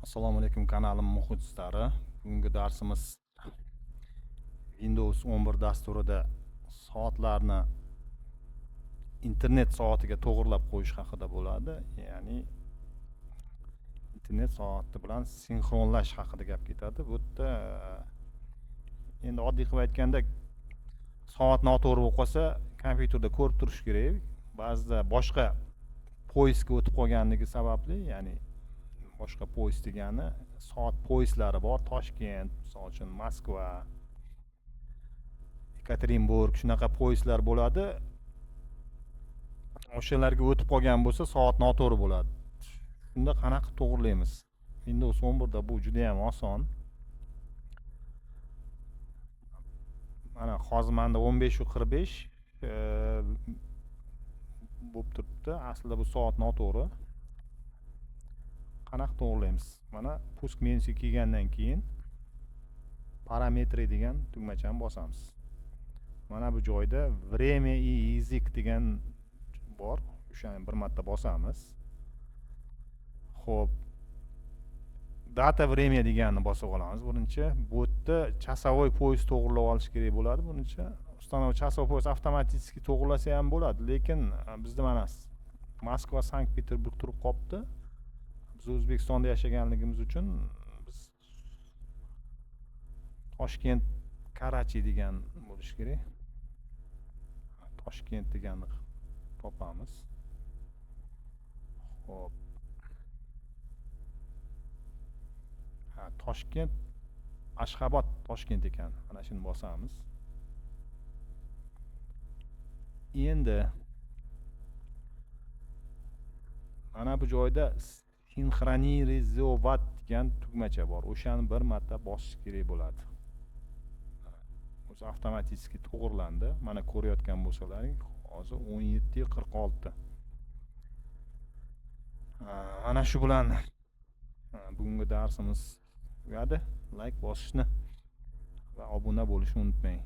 Assalomu alaykum kanalim muxlislari. Bugungi darsimiz Windows 11 dasturida soatlarni internet soatiga to'g'irlab qo'yish haqida bo'ladi. Ya'ni internet soati bilan sinxronlash haqida gap ketadi. Bu yerda endi oddiy qilib aytganda soat noto'g'ri bo'lib qolsa, kompyuterda ko'rib turish kerak. Ba'zida boshqa poyezdga o'tib qolganligi sababli, ya'ni boshqa poyezd degani soat poyezdlari bor. Toshkent, misol uchun Moskva, Ekaterinburg shunaqa poyezdlar bo'ladi. O'shalarga o'tib qolgan bo'lsa, soat noto'g'ri bo'ladi. Shunda qanaqa to'g'irlaymiz? Windows 11 da bu juda ham oson. Mana hozir menda 15:45 bo'lib turibdi. Aslida bu soat noto'g'ri. Qanaqa to'g'irlaymiz? Mana pusk menusiga kelgandan keyin parametri degan tugmachani bosamiz. Mana bu joyda время и язык degan bor. O'shani bir marta bosamiz. Xo'p. Data время deganni bosib olamiz. Birinchi bu yerda chasavoy poyezd to'g'irlab olish kerak bo'ladi. Buncha ustanova chasavoy poyezd avtomatik to'g'irlasa ham bo'ladi, lekin bizda mana Moskva, Sankt-Peterburg turib qolibdi. Biz O'zbekistonda yashaganligimiz uchun biz Toshkent, Karachi degan bo'lish kerak. Toshkent deganni topamiz. Xo'p. Toshkent, Ashxobod, Toshkent ekan. Mana shuni bosamiz. Endi mana bu joyda sinxronizovat degan tugmacha bor. O'shani bir marta bosish kerak bo'ladi. O'zi avtomatik to'g'irlandi. Mana ko'rayotgan bo'lsalaring, hozir 17:46. Mana shu bilan bugungi darsimiz tugadi. Like bosishni va obuna bo'lishni unutmang.